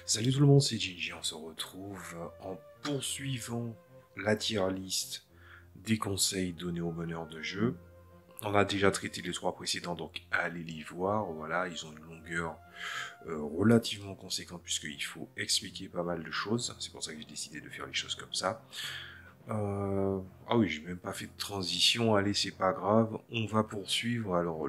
Salut tout le monde, c'est Gigi, on se retrouve en poursuivant la tier list des conseils donnés aux meneurs de jeu. On a déjà traité les trois précédents, donc allez les voir, voilà, ils ont une longueur relativement conséquente puisqu'il faut expliquer pas mal de choses, c'est pour ça que j'ai décidé de faire les choses comme ça. Ah oui, j'ai même pas fait de transition. Allez, c'est pas grave. On va poursuivre. Alors,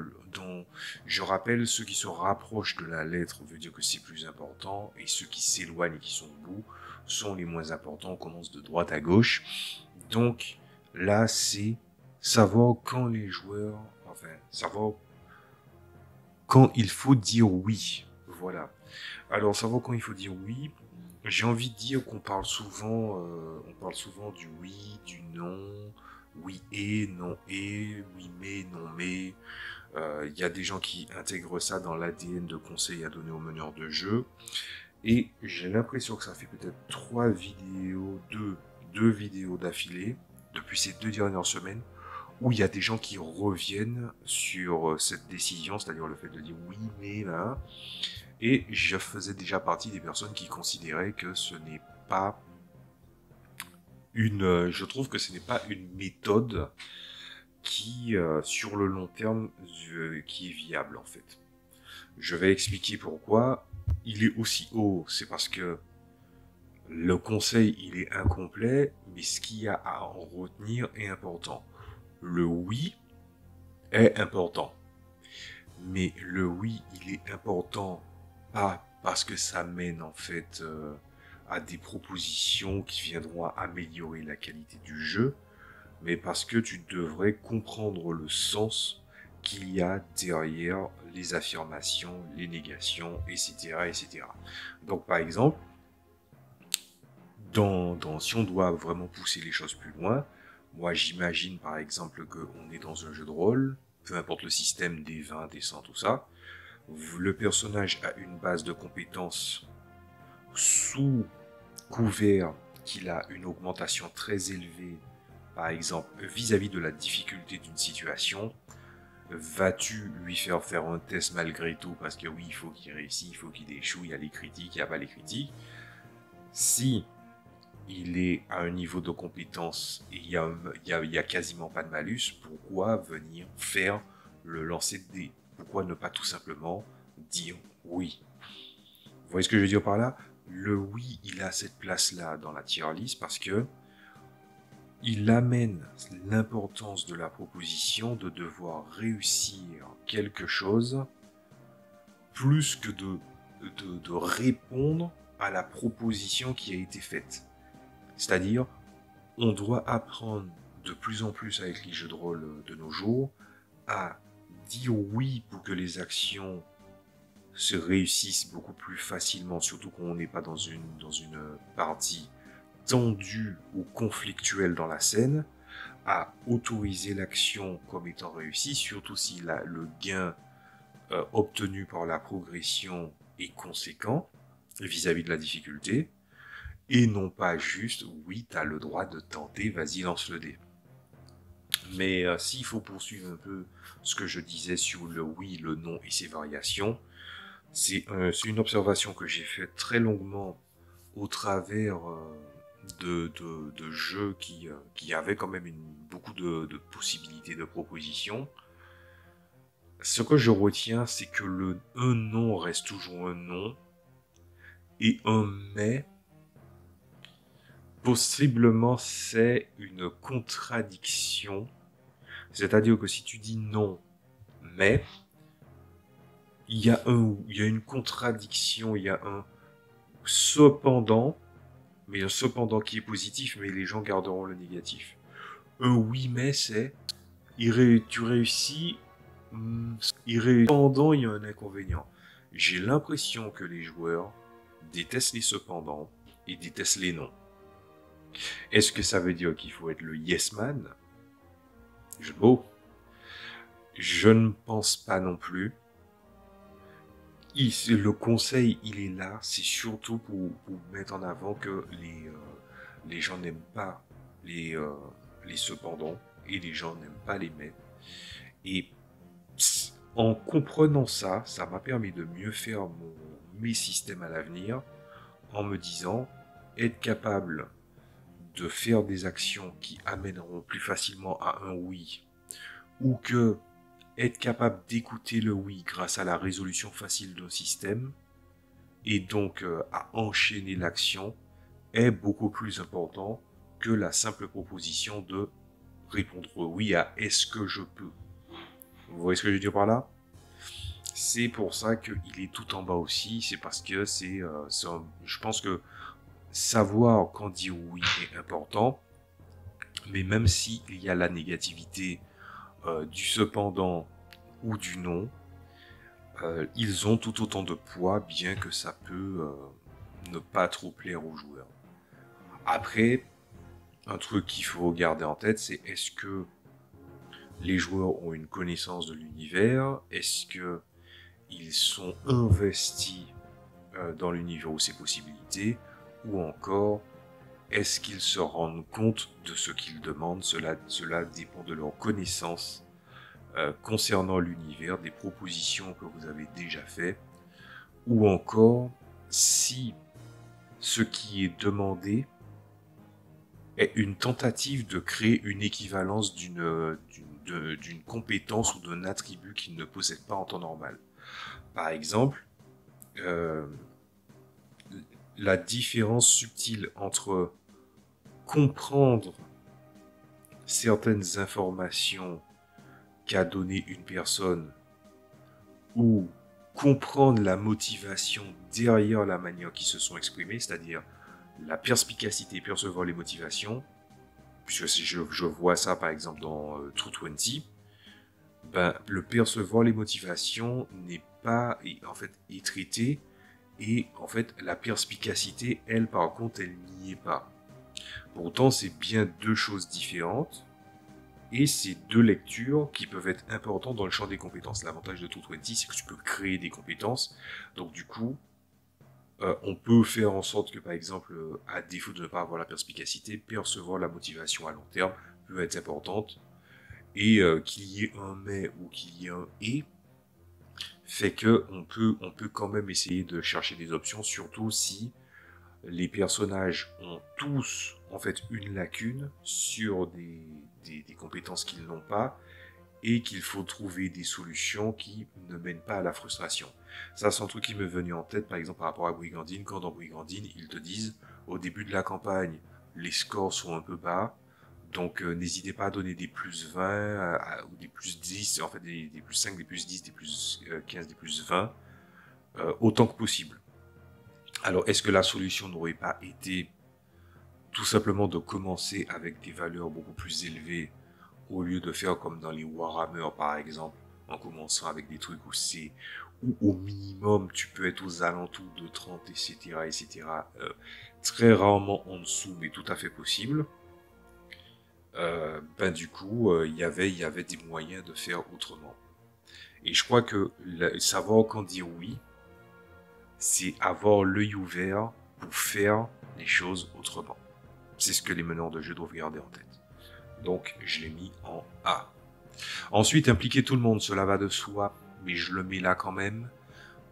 je rappelle, ceux qui se rapprochent de la lettre veut dire que c'est plus important, et ceux qui s'éloignent et qui sont debout sont les moins importants. On commence de droite à gauche. Donc, là, c'est savoir quand les joueurs, enfin, savoir quand il faut dire oui. Voilà. Alors, savoir quand il faut dire oui. J'ai envie de dire qu'on on parle souvent du oui, du non, oui et, non et, oui mais, non mais. Il y a des gens qui intègrent ça dans l'ADN de conseils à donner aux meneurs de jeu. Et j'ai l'impression que ça fait peut-être deux vidéos d'affilée, depuis ces 2 dernières semaines, où il y a des gens qui reviennent sur cette décision, c'est-à-dire le fait de dire oui mais là. Et je faisais déjà partie des personnes qui considéraient que ce n'est pas je trouve que ce n'est pas une méthode qui, sur le long terme, qui est viable en fait. Je vais expliquer pourquoi. Il est aussi haut, c'est parce que le conseil, il est incomplet, mais ce qu'il y a à en retenir est important. Le oui est important. Mais le oui, il est important pas parce que ça mène en fait à des propositions qui viendront à améliorer la qualité du jeu, mais parce que tu devrais comprendre le sens qu'il y a derrière les affirmations, les négations, etc. etc. Donc par exemple, si on doit vraiment pousser les choses plus loin, moi j'imagine par exemple qu'on est dans un jeu de rôle, peu importe le système des 20, des 100, tout ça, le personnage a une base de compétences sous couvert qu'il a une augmentation très élevée, par exemple vis-à-vis de la difficulté d'une situation. Vas-tu lui faire un test malgré tout parce que oui, il faut qu'il réussisse, il faut qu'il échoue, il y a les critiques, il n'y a pas les critiques. Si il est à un niveau de compétence et il y a quasiment pas de malus, pourquoi venir faire le lancer de dés? Pourquoi ne pas tout simplement dire oui? Vous voyez ce que je veux dire par là? Le oui, il a cette place-là dans la tier list parce que il amène l'importance de la proposition de devoir réussir quelque chose plus que de répondre à la proposition qui a été faite. C'est-à-dire, on doit apprendre de plus en plus avec les jeux de rôle de nos jours à dire oui pour que les actions se réussissent beaucoup plus facilement, surtout quand on n'est pas dans une partie tendue ou conflictuelle dans la scène, à autoriser l'action comme étant réussie, surtout si le gain obtenu par la progression est conséquent vis-à-vis de la difficulté, et non pas juste, oui, t'as le droit de tenter, vas-y, lance le dé. Mais s'il faut poursuivre un peu ce que je disais sur le oui, le non et ses variations, c'est une observation que j'ai faite très longuement au travers de jeux qui avaient quand même beaucoup de possibilités de propositions. Ce que je retiens, c'est que un non reste toujours un non, et un mais, possiblement, c'est une contradiction. C'est-à-dire que si tu dis non, mais, il y a une contradiction, il y a un cependant, mais un cependant qui est positif, mais les gens garderont le négatif. Un oui, mais c'est, tu réussis, cependant, il y a un inconvénient. J'ai l'impression que les joueurs détestent les cependant et détestent les non. Est-ce que ça veut dire qu'il faut être le yes man? Je Je ne pense pas non plus. Le conseil, il est là, c'est surtout pour mettre en avant que les gens n'aiment pas les cependant, et les gens n'aiment pas les mais. Et en comprenant ça, ça m'a permis de mieux faire mes systèmes à l'avenir, en me disant être capable de faire des actions qui amèneront plus facilement à un oui, ou que être capable d'écouter le oui grâce à la résolution facile d'un système, et donc à enchaîner l'action, est beaucoup plus important que la simple proposition de répondre oui à est-ce que je peux. Vous voyez ce que je veux dire par là? C'est pour ça qu'il est tout en bas aussi, c'est parce que je pense que savoir quand dire oui est important, mais même s'il y a la négativité du cependant ou du non, ils ont tout autant de poids, bien que ça peut ne pas trop plaire aux joueurs. Après, un truc qu'il faut garder en tête, c'est est-ce que les joueurs ont une connaissance de l'univers? Est-ce que ils sont investis dans l'univers ou ses possibilités? Ou encore, est-ce qu'ils se rendent compte de ce qu'ils demandent? Cela dépend de leur connaissance concernant l'univers, des propositions que vous avez déjà faites, ou encore si ce qui est demandé est une tentative de créer une équivalence d'une compétence ou d'un attribut qu'il ne possède pas en temps normal. Par exemple, la différence subtile entre comprendre certaines informations qu'a donné une personne ou comprendre la motivation derrière la manière qui se sont exprimées, c'est-à-dire la perspicacité, percevoir les motivations, puisque si je vois ça par exemple dans True 20, ben, le percevoir les motivations n'est pas, en fait, est traité, et en fait la perspicacité, elle par contre, elle n'y est pas. Pourtant, c'est bien deux choses différentes, et c'est deux lectures qui peuvent être importantes dans le champ des compétences. L'avantage de True 20, c'est que tu peux créer des compétences, donc du coup, on peut faire en sorte que, par exemple, à défaut de ne pas avoir la perspicacité, percevoir la motivation à long terme peut être importante, et qu'il y ait un mais ou qu'il y ait un et, fait que on peut quand même essayer de chercher des options, surtout si les personnages ont tous en fait une lacune sur des compétences qu'ils n'ont pas, et qu'il faut trouver des solutions qui ne mènent pas à la frustration. Ça, c'est un truc qui m'est venu en tête, par exemple, par rapport à Brigandine, quand dans Brigandine, ils te disent, au début de la campagne, les scores sont un peu bas, donc n'hésitez pas à donner des plus 20, ou des plus 10, en fait des plus 5, des plus 10, des plus 15, des plus 20, autant que possible. Alors, est-ce que la solution n'aurait pas été tout simplement de commencer avec des valeurs beaucoup plus élevées, au lieu de faire comme dans les Warhammer par exemple, en commençant avec des trucs où au minimum tu peux être aux alentours de 30, etc., etc. Très rarement en dessous, mais tout à fait possible. Ben du coup, il y avait des moyens de faire autrement. Et je crois que savoir quand dire oui, c'est avoir l'œil ouvert pour faire les choses autrement. C'est ce que les meneurs de jeu doivent garder en tête. Donc, je l'ai mis en A. Ensuite, impliquer tout le monde, cela va de soi, mais je le mets là quand même,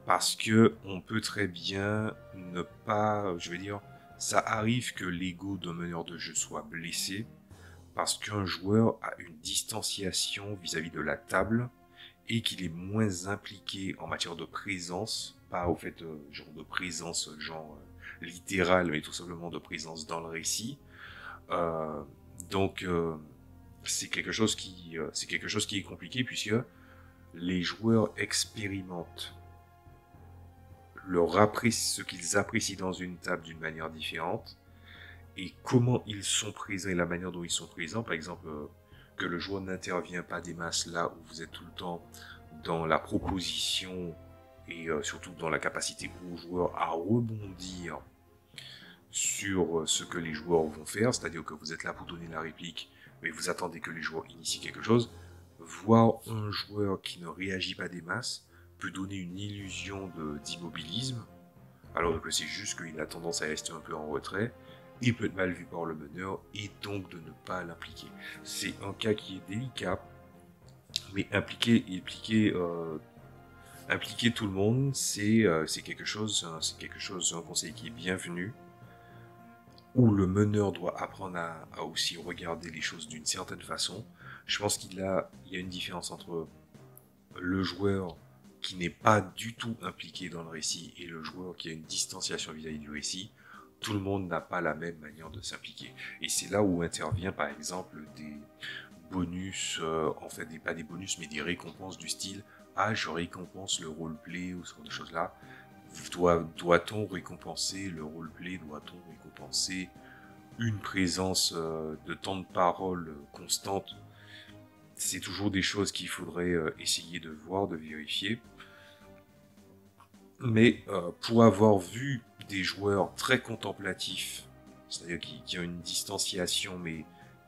parce que on peut très bien ne pas, je veux dire, ça arrive que l'ego d'un meneur de jeu soit blessé, parce qu'un joueur a une distanciation vis-à-vis de la table, et qu'il est moins impliqué en matière de présence, pas au fait genre de présence genre littérale, mais tout simplement de présence dans le récit. Donc c'est quelque chose qui est compliqué, puisque les joueurs expérimentent ce qu'ils apprécient dans une table d'une manière différente, et comment ils sont présents et la manière dont ils sont présents. Par exemple, que le joueur n'intervient pas des masses là où vous êtes tout le temps dans la proposition, et surtout dans la capacité pour le joueur à rebondir sur ce que les joueurs vont faire, c'est-à-dire que vous êtes là pour donner la réplique, mais vous attendez que les joueurs initient quelque chose. Voir un joueur qui ne réagit pas des masses peut donner une illusion d'immobilisme, alors que c'est juste qu'il a tendance à rester un peu en retrait, et peut être mal vu par le meneur, et donc de ne pas l'impliquer. C'est un cas qui est délicat, mais impliquer Impliquer tout le monde, c'est quelque chose, un conseil qui est bienvenu, où le meneur doit apprendre à aussi regarder les choses d'une certaine façon. Je pense il y a une différence entre le joueur qui n'est pas du tout impliqué dans le récit et le joueur qui a une distanciation vis-à-vis du récit. Tout le monde n'a pas la même manière de s'impliquer. Et c'est là où intervient par exemple des bonus, en fait pas des bonus mais des récompenses du style « Ah, je récompense le roleplay » ou ce genre de choses-là. Doit-on récompenser le roleplay? Doit-on récompenser une présence de temps de parole constante? C'est toujours des choses qu'il faudrait essayer de voir, de vérifier. Mais pour avoir vu des joueurs très contemplatifs, c'est-à-dire qui ont une distanciation, mais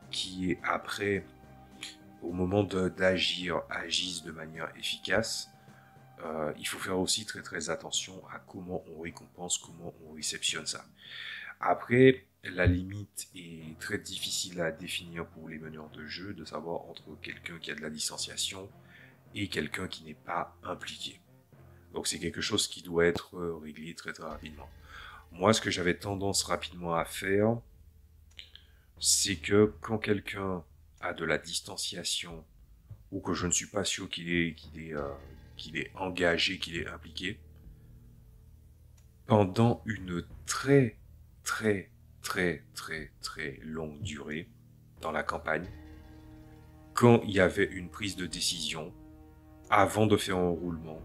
qui est après, au moment d'agir, agissent de manière efficace, il faut faire aussi très très attention à comment on récompense, comment on réceptionne ça. Après, la limite est très difficile à définir pour les meneurs de jeu, de savoir entre quelqu'un qui a de la distanciation et quelqu'un qui n'est pas impliqué. Donc c'est quelque chose qui doit être réglé très très rapidement. Moi, ce que j'avais tendance rapidement à faire, c'est que quand quelqu'un a de la distanciation ou que je ne suis pas sûr qu'il est engagé, qu'il est impliqué, pendant une très très très très très longue durée dans la campagne, quand il y avait une prise de décision, avant de faire un roulement,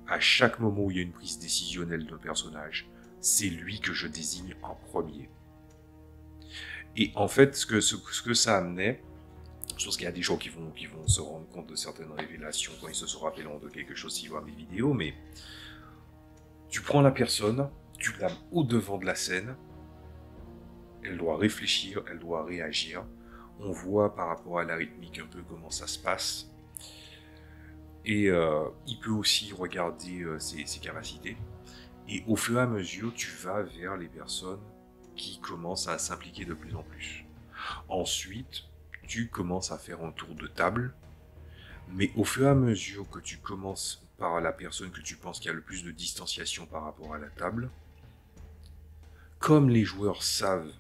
à chaque moment où il y a une prise décisionnelle d'un personnage, c'est lui que je désigne en premier. Et en fait, ce que ça amenait, je pense qu'il y a des gens qui vont se rendre compte de certaines révélations quand ils se sont rappelés de quelque chose s'ils voient mes vidéos, mais tu prends la personne, tu la mets au devant de la scène, elle doit réfléchir, elle doit réagir. On voit par rapport à la rythmique un peu comment ça se passe. Et il peut aussi regarder ses capacités. Et au fur et à mesure, tu vas vers les personnes qui commencent à s'impliquer de plus en plus. Ensuite, tu commences à faire un tour de table. Mais au fur et à mesure que tu commences par la personne que tu penses qui a le plus de distanciation par rapport à la table, comme les joueurs savent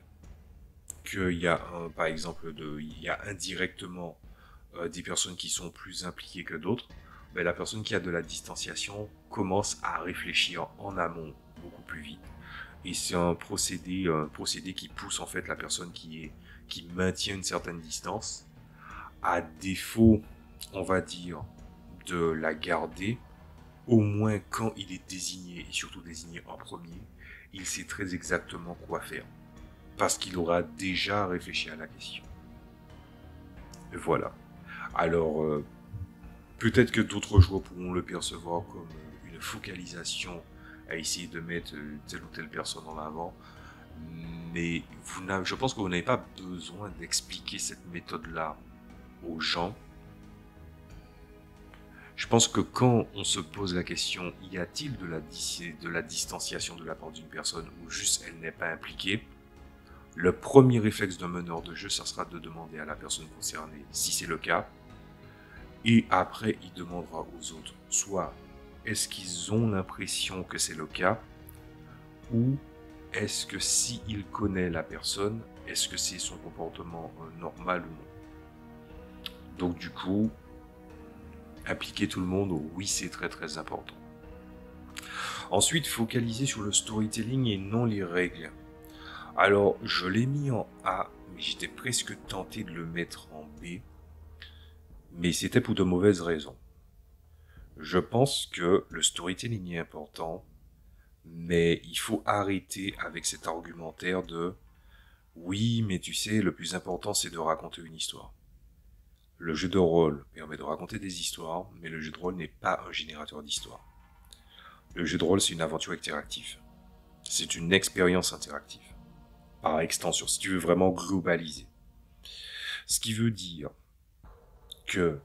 qu'il y a par exemple, il y a indirectement des personnes qui sont plus impliquées que d'autres, ben, la personne qui a de la distanciation commence à réfléchir en amont beaucoup plus vite. Et c'est un procédé qui pousse en fait la personne qui maintient une certaine distance, à défaut, on va dire, de la garder, au moins quand il est désigné, et surtout désigné en premier, il sait très exactement quoi faire. Parce qu'il aura déjà réfléchi à la question. Et voilà. Alors, peut-être que d'autres joueurs pourront le percevoir comme une focalisation à essayer de mettre telle ou telle personne en avant. Mais je pense que vous n'avez pas besoin d'expliquer cette méthode-là aux gens. Je pense que quand on se pose la question, y a-t-il de la distanciation de la part d'une personne ou juste elle n'est pas impliquée, le premier réflexe d'un meneur de jeu, ça sera de demander à la personne concernée si c'est le cas. Et après, il demandera aux autres, soit est-ce qu'ils ont l'impression que c'est le cas, ou est-ce que s'il connaît la personne, est-ce que c'est son comportement normal ou non. Donc du coup, impliquer tout le monde, oui, c'est très très important. Ensuite, focaliser sur le storytelling et non les règles. Alors, je l'ai mis en A, mais j'étais presque tenté de le mettre en B. Mais c'était pour de mauvaises raisons. Je pense que le storytelling est important, mais il faut arrêter avec cet argumentaire de « oui, mais tu sais, le plus important c'est de raconter une histoire ». Le jeu de rôle permet de raconter des histoires, mais le jeu de rôle n'est pas un générateur d'histoires. Le jeu de rôle, c'est une aventure interactive. C'est une expérience interactive. Par extension, si tu veux vraiment globaliser. Ce qui veut dire que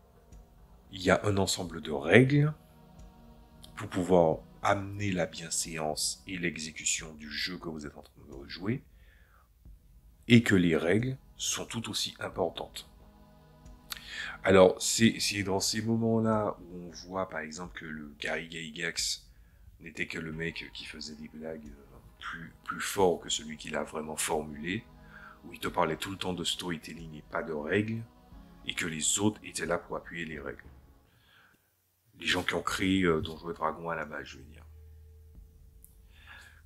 il y a un ensemble de règles pour pouvoir amener la bienséance et l'exécution du jeu que vous êtes en train de jouer, et que les règles sont tout aussi importantes. Alors, c'est dans ces moments-là où on voit, par exemple, que le Gary Gygax n'était que le mec qui faisait des blagues plus fort que celui qui l'a vraiment formulé, où il te parlait tout le temps de storytelling et pas de règles, et que les autres étaient là pour appuyer les règles. Les gens qui ont créé Donjons et Dragons à la base, je veux dire.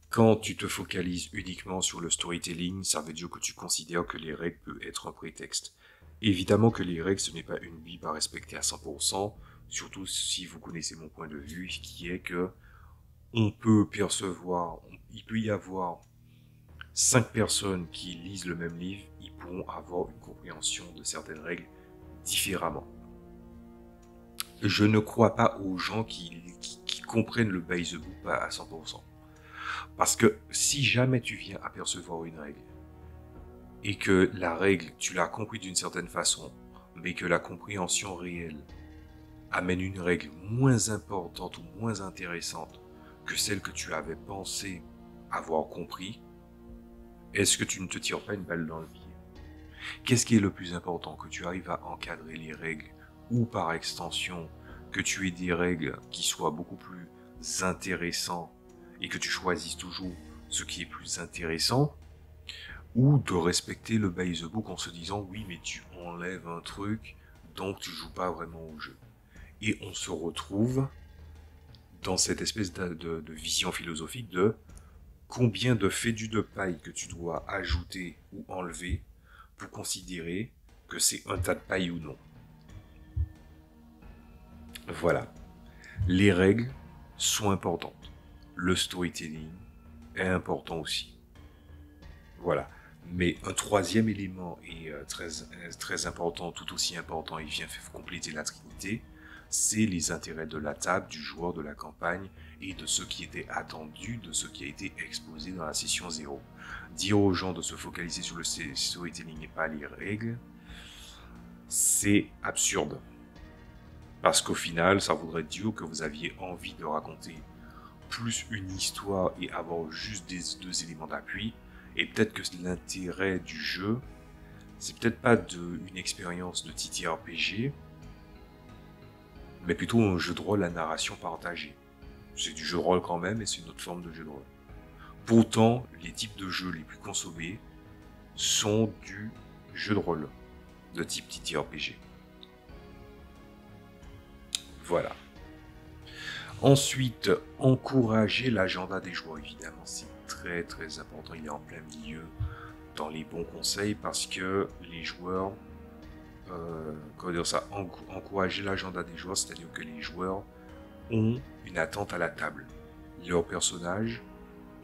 Quand tu te focalises uniquement sur le storytelling, ça veut dire que tu considères que les règles peuvent être un prétexte. Évidemment que les règles, ce n'est pas une bible à respecter à 100%, surtout si vous connaissez mon point de vue, qui est que on peut percevoir, il peut y avoir 5 personnes qui lisent le même livre, ils pourront avoir une compréhension de certaines règles différemment. Je ne crois pas aux gens qui comprennent le by the book à 100%. Parce que si jamais tu viens apercevoir une règle, et que la règle, tu l'as compris d'une certaine façon, mais que la compréhension réelle amène une règle moins importante ou moins intéressante que celle que tu avais pensé avoir compris, est-ce que tu ne te tires pas une balle dans le pied? Qu'est-ce qui est le plus important? Que tu arrives à encadrer les règles ou par extension, que tu aies des règles qui soient beaucoup plus intéressantes et que tu choisisses toujours ce qui est plus intéressant, ou de respecter le by the book en se disant oui mais tu enlèves un truc donc tu joues pas vraiment au jeu. Et on se retrouve dans cette espèce de vision philosophique de combien de fédus de paille que tu dois ajouter ou enlever pour considérer que c'est un tas de paille ou non. Voilà. Les règles sont importantes. Le storytelling est important aussi. Voilà. Mais un troisième élément est très important, tout aussi important, il vient compléter la trinité, c'est les intérêts de la table, du joueur, de la campagne et de ce qui était attendu, de ce qui a été exposé dans la session 0. Dire aux gens de se focaliser sur le storytelling et pas les règles, c'est absurde. Parce qu'au final, ça voudrait dire que vous aviez envie de raconter plus une histoire et avoir juste des deux éléments d'appui. Et peut-être que l'intérêt du jeu, c'est peut-être pas une expérience de TTRPG, mais plutôt un jeu de rôle à narration partagée. C'est du jeu de rôle quand même, mais c'est une autre forme de jeu de rôle. Pourtant, les types de jeux les plus consommés sont du jeu de rôle de type TTRPG. Voilà. Ensuite, encourager l'agenda des joueurs, évidemment, c'est très très important, il est en plein milieu dans les bons conseils parce que les joueurs, comment dire ça, encourager l'agenda des joueurs, c'est-à-dire que les joueurs ont une attente à la table. Leurs personnages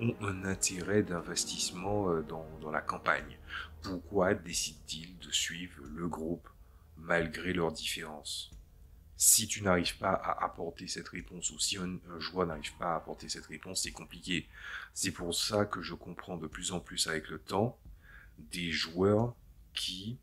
ont un intérêt d'investissement dans la campagne. Pourquoi décident-ils de suivre le groupe malgré leurs différences? Si tu n'arrives pas à apporter cette réponse ou si un joueur n'arrive pas à apporter cette réponse, c'est compliqué. C'est pour ça que je comprends de plus en plus avec le temps des joueurs qui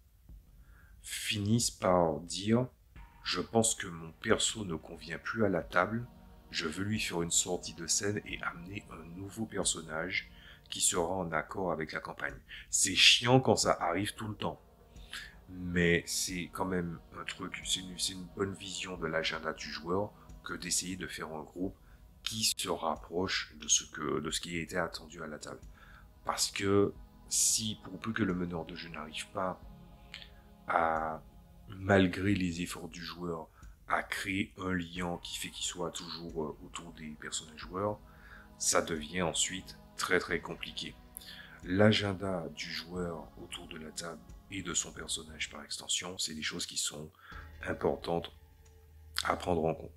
finissent par dire « Je pense que mon perso ne convient plus à la table, je veux lui faire une sortie de scène et amener un nouveau personnage qui sera en accord avec la campagne. » C'est chiant quand ça arrive tout le temps. Mais c'est quand même un truc, c'est une bonne vision de l'agenda du joueur que d'essayer de faire un groupe qui se rapproche de ce qui a été attendu à la table. Parce que si, pour peu que le meneur de jeu n'arrive pas à, malgré les efforts du joueur, à créer un lien qui fait qu'il soit toujours autour des personnages joueurs, ça devient ensuite très très compliqué. L'agenda du joueur autour de la table et de son personnage par extension, c'est des choses qui sont importantes à prendre en compte.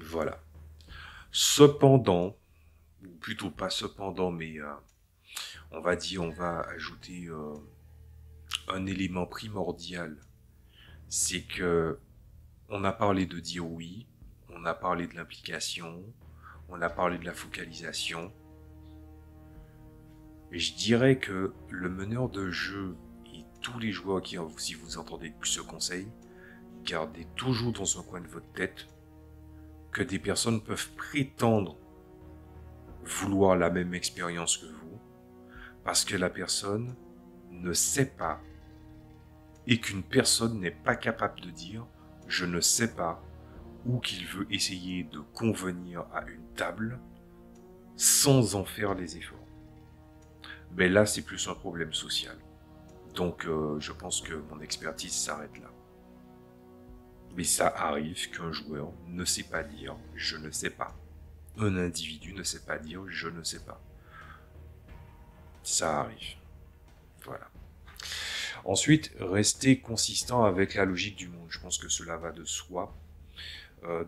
Voilà. Cependant, ou plutôt pas cependant, mais on va ajouter un élément primordial, c'est que on a parlé de dire oui, on a parlé de l'implication, on a parlé de la focalisation. Je dirais que le meneur de jeu et tous les joueurs qui, si vous entendez ce conseil, gardez toujours dans un coin de votre tête que des personnes peuvent prétendre vouloir la même expérience que vous, parce que la personne ne sait pas et qu'une personne n'est pas capable de dire « je ne sais pas » ou qu'il veut essayer de convenir à une table sans en faire les efforts. Mais là, c'est plus un problème social. Donc, je pense que mon expertise s'arrête là. Mais ça arrive qu'un joueur ne sait pas dire « je ne sais pas ». Un individu ne sait pas dire « je ne sais pas ». Ça arrive. Voilà. Ensuite, rester consistant avec la logique du monde. Je pense que cela va de soi.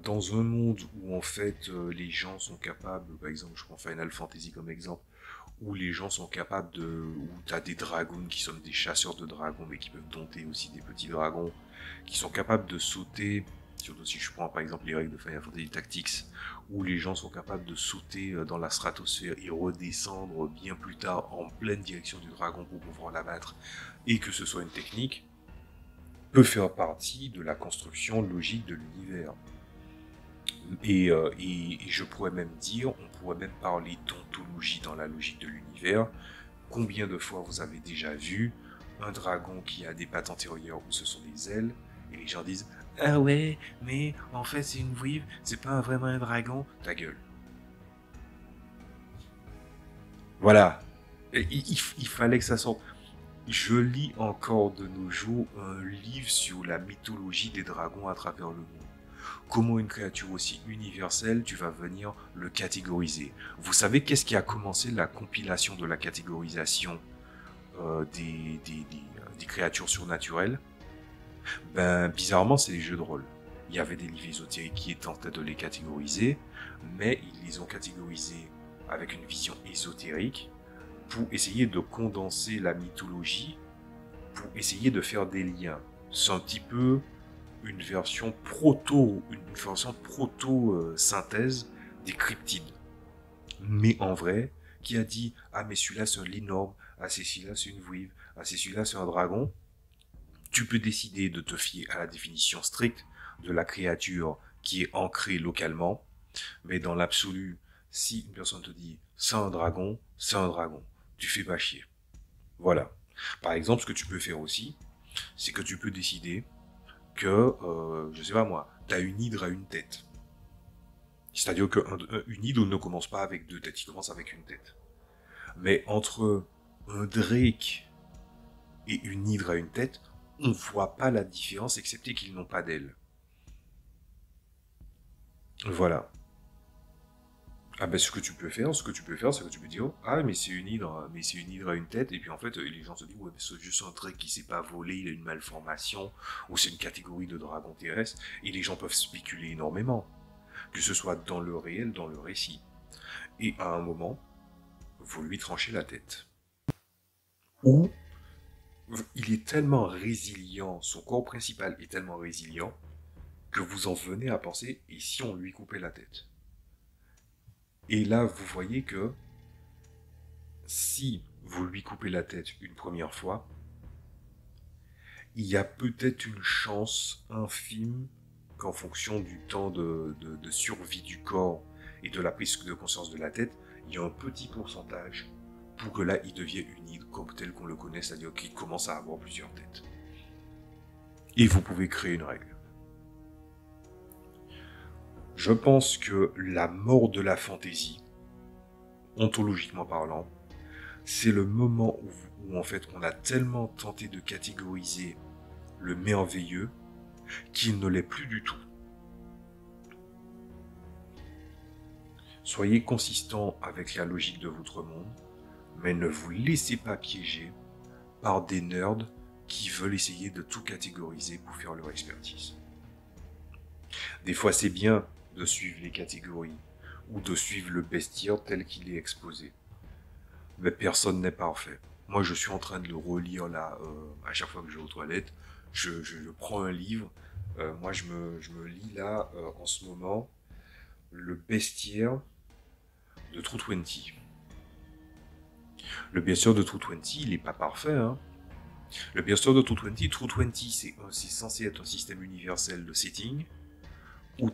Dans un monde où en fait les gens sont capables, par exemple, je prends Final Fantasy comme exemple, où les gens sont capables de, où t'as des dragons qui sont des chasseurs de dragons, mais qui peuvent dompter aussi des petits dragons, qui sont capables de sauter, surtout si je prends par exemple les règles de Final Fantasy Tactics, où les gens sont capables de sauter dans la stratosphère et redescendre bien plus tard en pleine direction du dragon pour pouvoir l'abattre, et que ce soit une technique, peut faire partie de la construction logique de l'univers. Et je pourrais même dire, on pourrait même parler d'ontologie dans la logique de l'univers. Combien de fois vous avez déjà vu un dragon qui a des pattes antérieures où ce sont des ailes, et les gens disent « Ah ouais, mais en fait c'est une weave, c'est pas vraiment un dragon, ta gueule. » Voilà, il fallait que ça sorte. Je lis encore de nos jours un livre sur la mythologie des dragons à travers le monde. Comment une créature aussi universelle, tu vas venir le catégoriser. Vous savez qu'est-ce qui a commencé la compilation de la catégorisation des créatures surnaturelles? Ben, bizarrement, c'est les jeux de rôle. Il y avait des livres ésotériques qui tentaient de les catégoriser, mais ils les ont catégorisés avec une vision ésotérique pour essayer de condenser la mythologie, pour essayer de faire des liens. C'est un petit peu une version proto-synthèse des cryptides. Mais en vrai, qui a dit « Ah mais celui-là c'est un linorbe, ah c'est celui-là c'est une weave, ah c'est celui-là c'est un dragon », tu peux décider de te fier à la définition stricte de la créature qui est ancrée localement, mais dans l'absolu, si une personne te dit « c'est un dragon », tu fais pas chier. Voilà. Par exemple, ce que tu peux faire aussi, c'est que tu peux décider que, je sais pas moi, t'as une hydre à une tête. C'est-à-dire qu'une hydre ne commence pas avec deux têtes, il commence avec une tête. Mais entre un drake et une hydre à une tête, on voit pas la différence, excepté qu'ils n'ont pas d'ailes. Voilà. Ah ben ce que tu peux faire, c'est que tu peux dire ah mais c'est une hydre à une tête, et puis en fait les gens se disent ouais mais c'est juste un drake qui sait pas voler, il a une malformation, ou c'est une catégorie de dragon terrestre, et les gens peuvent spéculer énormément, que ce soit dans le réel, dans le récit. Et à un moment, vous lui tranchez la tête. Ou il est tellement résilient, son corps principal est tellement résilient, que vous en venez à penser, et si on lui coupait la tête? Et là, vous voyez que si vous lui coupez la tête une première fois, il y a peut-être une chance infime qu'en fonction du temps de survie du corps et de la prise de conscience de la tête, il y a un petit pourcentage pour que là, il devienne une hydre comme tel qu'on le connaît, c'est-à-dire qu'il commence à avoir plusieurs têtes. Et vous pouvez créer une règle. Je pense que la mort de la fantaisie, ontologiquement parlant, c'est le moment où en fait on a tellement tenté de catégoriser le merveilleux qu'il ne l'est plus du tout. Soyez consistant avec la logique de votre monde, mais ne vous laissez pas piéger par des nerds qui veulent essayer de tout catégoriser pour faire leur expertise. Des fois c'est bien de suivre les catégories ou de suivre le bestiaire tel qu'il est exposé. Mais personne n'est parfait. Moi, je suis en train de le relire là, à chaque fois que je vais aux toilettes. Je prends un livre. Moi, je me lis là, en ce moment, le bestiaire de True 20. Le bestiaire de True 20, il n'est pas parfait, hein. Le bestiaire de True 20, c'est censé être un système universel de setting où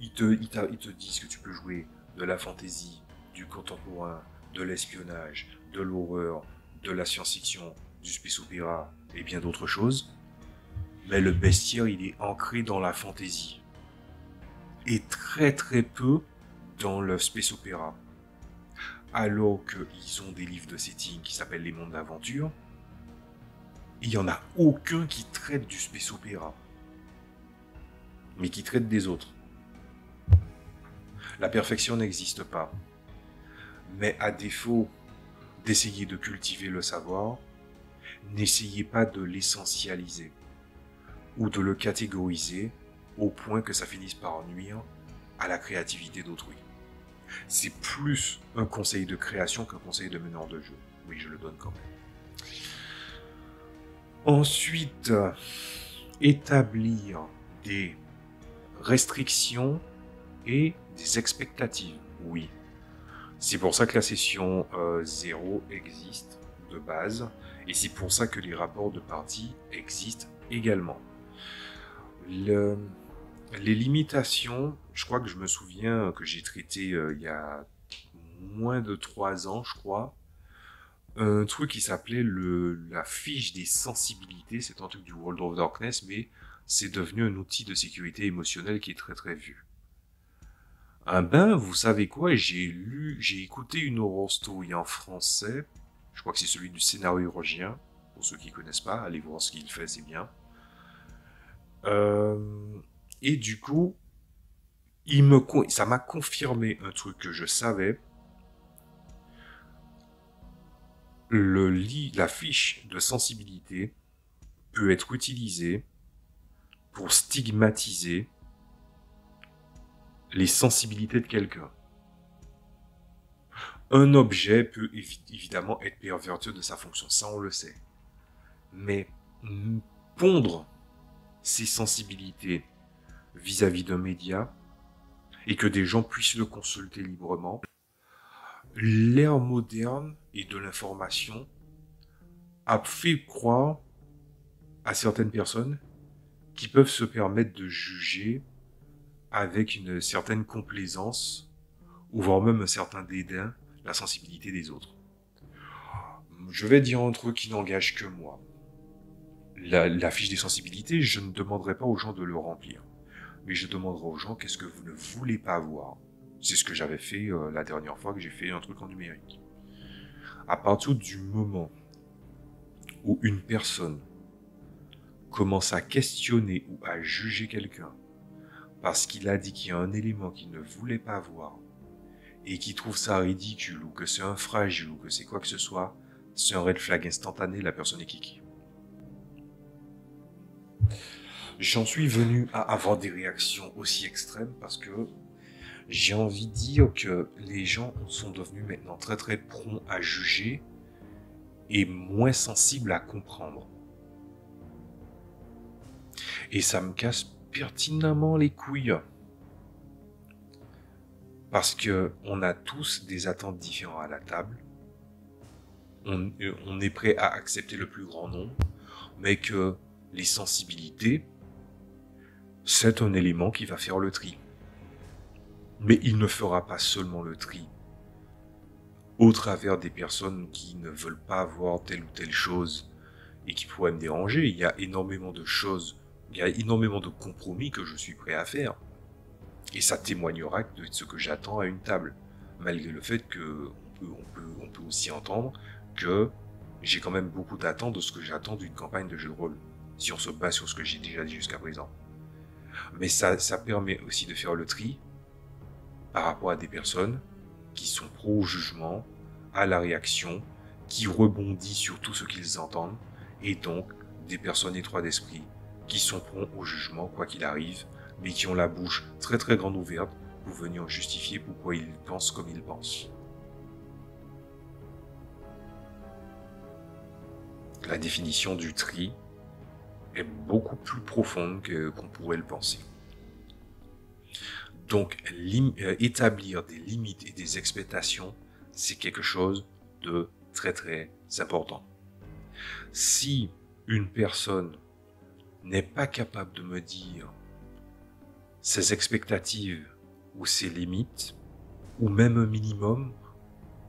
ils te disent que tu peux jouer de la fantasy, du contemporain, de l'espionnage, de l'horreur, de la science-fiction, du space opéra, et bien d'autres choses, mais le bestiaire, il est ancré dans la fantaisie. Et très très peu dans le space opéra. Alors qu'ils ont des livres de setting qui s'appellent Les Mondes d'Aventure, il n'y en a aucun qui traite du space opéra, mais qui traite des autres. La perfection n'existe pas. Mais à défaut d'essayer de cultiver le savoir, n'essayez pas de l'essentialiser ou de le catégoriser au point que ça finisse par nuire à la créativité d'autrui. C'est plus un conseil de création qu'un conseil de meneur de jeu. Oui, je le donne quand même. Ensuite, établir des restrictions et des expectatives. Oui. C'est pour ça que la session 0 existe de base, et c'est pour ça que les rapports de partie existent également. Les limitations, je crois que je me souviens que j'ai traité il y a moins de 3 ans, je crois, un truc qui s'appelait la fiche des sensibilités. C'est un truc du World of Darkness, mais c'est devenu un outil de sécurité émotionnelle qui est très très vu. Ah ben, vous savez quoi, j'ai écouté une horror story en français. Je crois que c'est celui du scénario Eurogien. Pour ceux qui connaissent pas, allez voir ce qu'il fait, c'est bien. Et du coup, ça m'a confirmé un truc que je savais. La fiche de sensibilité peut être utilisée pour stigmatiser les sensibilités de quelqu'un. Un objet peut évidemment être perverti de sa fonction, ça on le sait. Mais pondre ses sensibilités vis-à-vis d'un média et que des gens puissent le consulter librement, l'ère moderne et de l'information a fait croire à certaines personnes qui peuvent se permettre de juger avec une certaine complaisance ou voire même un certain dédain la sensibilité des autres. Je vais dire un truc qui n'engage que moi. La fiche des sensibilités, je ne demanderai pas aux gens de le remplir. Mais je demanderai aux gens qu'est-ce que vous ne voulez pas voir. C'est ce que j'avais fait la dernière fois que j'ai fait un truc en numérique. À partir du moment où une personne commence à questionner ou à juger quelqu'un parce qu'il a dit qu'il y a un élément qu'il ne voulait pas voir et qui trouve ça ridicule ou que c'est un fragile ou que c'est quoi que ce soit, c'est un red flag instantané, la personne est kiki. J'en suis venu à avoir des réactions aussi extrêmes parce que j'ai envie de dire que les gens sont devenus maintenant très très prompts à juger et moins sensibles à comprendre. Et ça me casse pertinemment les couilles. Parce que on a tous des attentes différentes à la table. On est prêt à accepter le plus grand nombre, mais que les sensibilités, c'est un élément qui va faire le tri. Mais il ne fera pas seulement le tri au travers des personnes qui ne veulent pas voir telle ou telle chose et qui pourraient me déranger. Il y a énormément de choses, il y a énormément de compromis que je suis prêt à faire. Et ça témoignera de ce que j'attends à une table. Malgré le fait que on peut aussi entendre que j'ai quand même beaucoup d'attentes de ce que j'attends d'une campagne de jeu de rôle. Si on se base sur ce que j'ai déjà dit jusqu'à présent. Mais ça permet aussi de faire le tri par rapport à des personnes qui sont pro au jugement, à la réaction, qui rebondissent sur tout ce qu'ils entendent, et donc des personnes étroites d'esprit qui sont prompts au jugement quoi qu'il arrive, mais qui ont la bouche très très grande ouverte pour venir justifier pourquoi ils pensent comme ils pensent. La définition du tri est beaucoup plus profonde qu'on pourrait le penser. Donc, établir des limites et des expectations, c'est quelque chose de très très important. Si une personne n'est pas capable de me dire ses expectatives ou ses limites, ou même un minimum,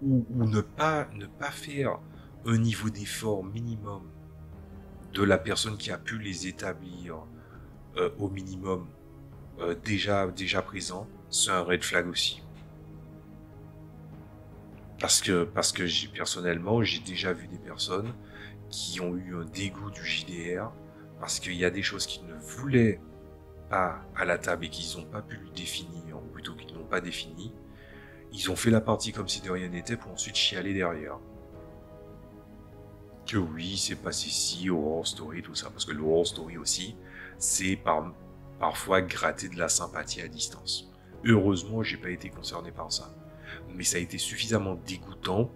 ou ne pas faire un niveau d'effort minimum de la personne qui a pu les établir au minimum déjà présent, c'est un red flag aussi. Parce que personnellement, j'ai déjà vu des personnes qui ont eu un dégoût du JDR parce qu'il y a des choses qu'ils ne voulaient pas à la table et qu'ils n'ont pas pu le définir, ou plutôt qu'ils n'ont pas défini. Ils ont fait la partie comme si de rien n'était pour ensuite chialer derrière. Que oui, c'est passé ci, horror story, tout ça. Parce que le horror story aussi, c'est parfois gratter de la sympathie à distance. Heureusement, j'ai pas été concerné par ça. Mais ça a été suffisamment dégoûtant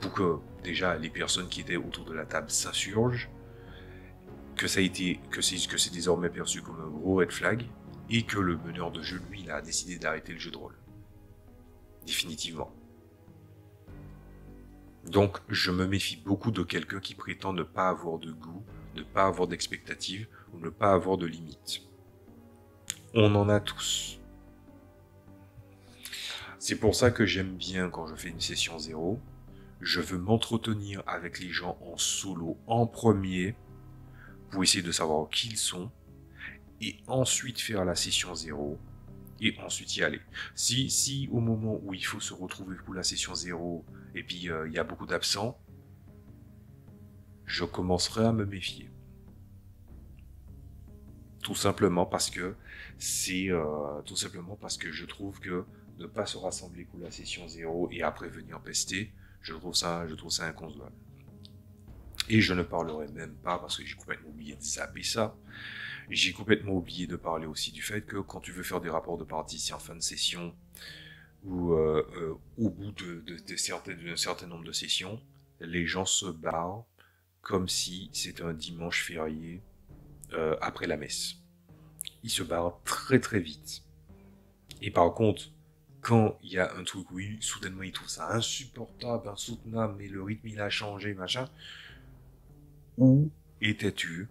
pour que déjà les personnes qui étaient autour de la table s'insurgent, que c'est désormais perçu comme un gros red flag, et que le meneur de jeu, lui, il a décidé d'arrêter le jeu de rôle. Définitivement. Donc, je me méfie beaucoup de quelqu'un qui prétend ne pas avoir de goût, ne pas avoir d'expectative, ou ne pas avoir de limites. On en a tous. C'est pour ça que j'aime bien quand je fais une session 0, je veux m'entretenir avec les gens en solo en premier, pour essayer de savoir qui ils sont, et ensuite faire la session 0, et ensuite y aller. Si au moment où il faut se retrouver pour la session 0, et puis il y a beaucoup d'absents, je commencerai à me méfier. Tout simplement parce que je trouve que ne pas se rassembler pour la session 0 et après venir pester, je trouve ça inconcevable. Et je ne parlerai même pas, parce que j'ai complètement oublié de zapper ça, j'ai complètement oublié de parler aussi du fait que quand tu veux faire des rapports de partie, si en fin de session, ou au bout d'un certain nombre de sessions, les gens se barrent comme si c'était un dimanche férié après la messe. Ils se barrent très très vite. Et par contre, quand il y a un truc où soudainement ils trouvent ça insupportable, insoutenable, mais le rythme il a changé, machin, où étais-tu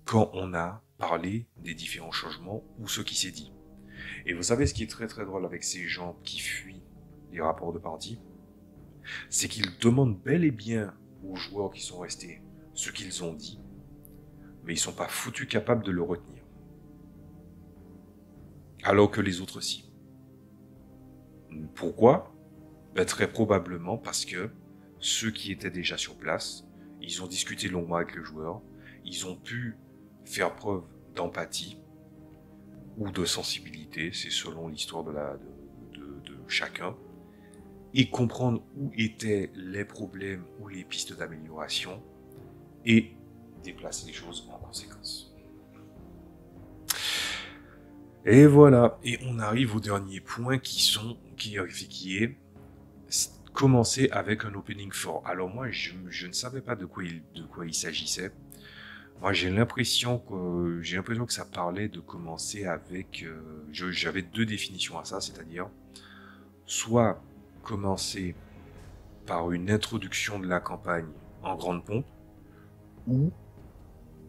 quand on a parlé des différents changements ou ce qui s'est dit? Et vous savez ce qui est très très drôle avec ces gens qui fuient les rapports de partie, c'est qu'ils demandent bel et bien aux joueurs qui sont restés ce qu'ils ont dit, mais ils sont pas foutus capables de le retenir. Alors que les autres si. Pourquoi? Ben, très probablement parce que ceux qui étaient déjà sur place, ils ont discuté longuement avec le joueur, ils ont pu faire preuve d'empathie ou de sensibilité, c'est selon l'histoire de chacun, et comprendre où étaient les problèmes ou les pistes d'amélioration et déplacer les choses en conséquence. Et voilà, et on arrive au dernier point qui est commencer avec un opening fort. Alors moi, je ne savais pas de quoi il s'agissait. Moi, j'ai l'impression que ça parlait de commencer avec. J'avais deux définitions à ça, c'est-à-dire soit commencer par une introduction de la campagne en grande pompe, ou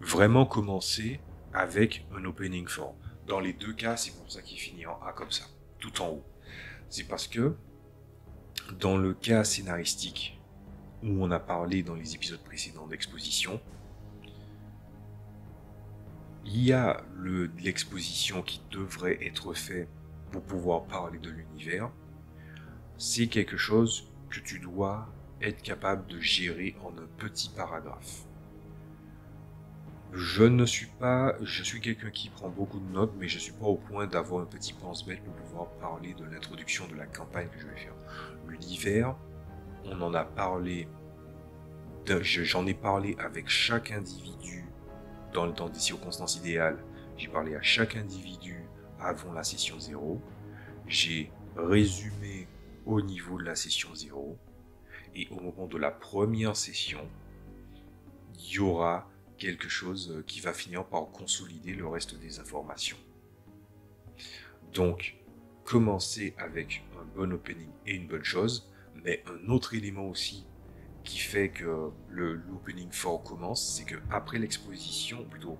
vraiment commencer avec un opening fort. Dans les deux cas, c'est pour ça qu'il finit en A comme ça, tout en haut. C'est parce que dans le cas scénaristique, où on a parlé dans les épisodes précédents d'exposition, il y a l'exposition qui devrait être fait pour pouvoir parler de l'univers. C'est quelque chose que tu dois être capable de gérer en un petit paragraphe. Je suis quelqu'un qui prend beaucoup de notes, mais je suis pas au point d'avoir un petit pense-bête pour pouvoir parler de l'introduction de la campagne que je vais faire. L'univers, on en a parlé, j'en ai parlé avec chaque individu dans des circonstances idéales. J'ai parlé à chaque individu avant la session 0. J'ai résumé au niveau de la session 0. Et au moment de la première session, il y aura quelque chose qui va finir par consolider le reste des informations. Donc, commencer avec un bon opening est une bonne chose, mais un autre élément aussi qui fait que l'opening fort commence, c'est que après l'exposition, plutôt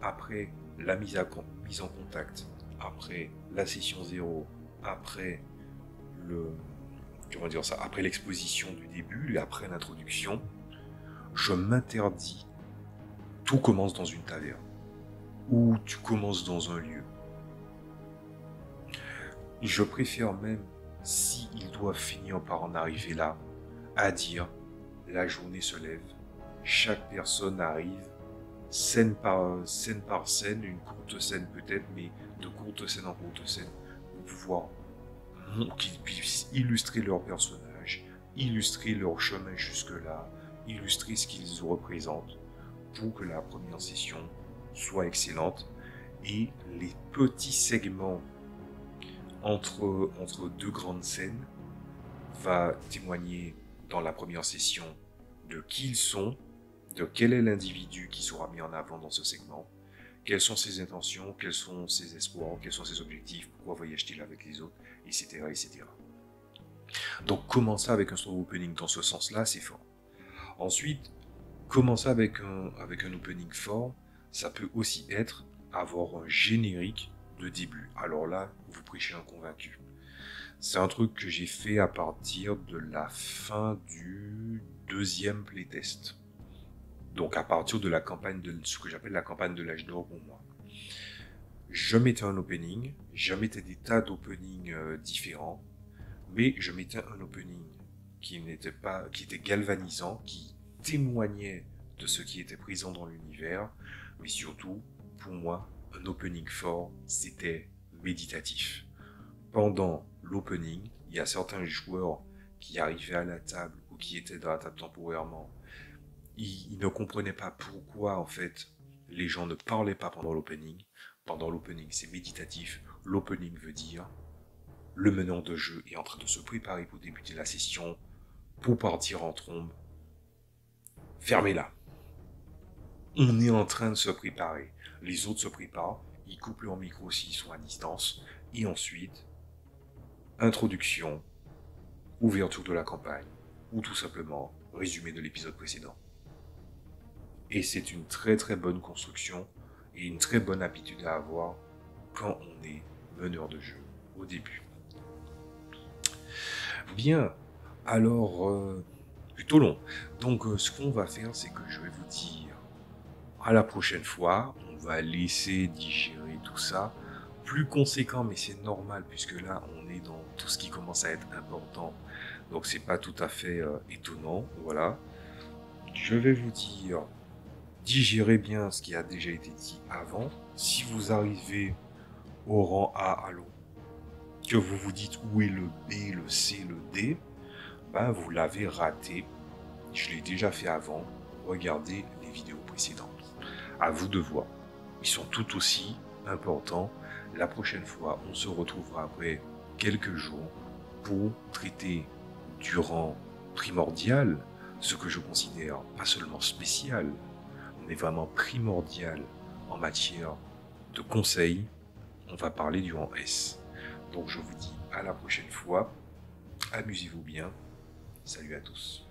après la mise en contact, après la session 0, après l'exposition du début et après l'introduction, je m'interdis tout commence dans une taverne, ou tu commences dans un lieu. Je préfère même, s'ils doivent finir par en arriver là, à dire, la journée se lève, chaque personne arrive, scène par scène, une courte scène peut-être, mais de courte scène en courte scène, pour pouvoir qu'ils puissent illustrer leur personnage, illustrer leur chemin jusque-là, illustrer ce qu'ils représentent, pour que la première session soit excellente, et les petits segments entre deux grandes scènes va témoigner dans la première session de qui ils sont, de quel est l'individu qui sera mis en avant dans ce segment, quelles sont ses intentions, quels sont ses espoirs, quels sont ses objectifs, pourquoi voyage-t-il avec les autres, etc., etc. Donc commencer avec un strong opening dans ce sens-là, c'est fort. Ensuite, commencer avec un opening fort, ça peut aussi être avoir un générique de début. Alors là, vous prêchez un convaincu. C'est un truc que j'ai fait à partir de la fin du deuxième playtest. Donc à partir de la campagne de ce que j'appelle la campagne de l'âge d'or pour moi. Je mettais un opening, je mettais des tas d'openings différents, mais je mettais un opening qui était galvanisant, qui témoignait de ce qui était présent dans l'univers, mais surtout, pour moi, un opening fort, c'était méditatif. Pendant l'opening, il y a certains joueurs qui arrivaient à la table ou qui étaient dans la table temporairement. Ils ne comprenaient pas pourquoi, en fait, les gens ne parlaient pas pendant l'opening. Pendant l'opening, c'est méditatif. L'opening veut dire le meneur de jeu est en train de se préparer pour débuter la session, pour partir en trombe. Fermez-la. On est en train de se préparer. Les autres se préparent, ils coupent leur micro s'ils sont à distance, et ensuite, introduction, ouverture de la campagne, ou tout simplement résumé de l'épisode précédent. Et c'est une très très bonne construction et une très bonne habitude à avoir quand on est meneur de jeu au début. Bien, alors, plutôt long. Donc ce qu'on va faire, c'est que je vais vous dire à la prochaine fois, on va laisser digérer tout ça. Plus conséquent, mais c'est normal puisque là on est dans tout ce qui commence à être important. Donc c'est pas tout à fait étonnant, voilà. Je vais vous dire, digérez bien ce qui a déjà été dit avant. Si vous arrivez au rang A, allô, que vous vous dites où est le B, le C, le D, ben vous l'avez raté. Je l'ai déjà fait avant. Regardez les vidéos précédentes. À vous de voir. Ils sont tout aussi importants. La prochaine fois, on se retrouvera après quelques jours pour traiter du rang primordial, ce que je considère pas seulement spécial, mais vraiment primordial en matière de conseils. On va parler du rang S. Donc je vous dis à la prochaine fois. Amusez-vous bien. Salut à tous.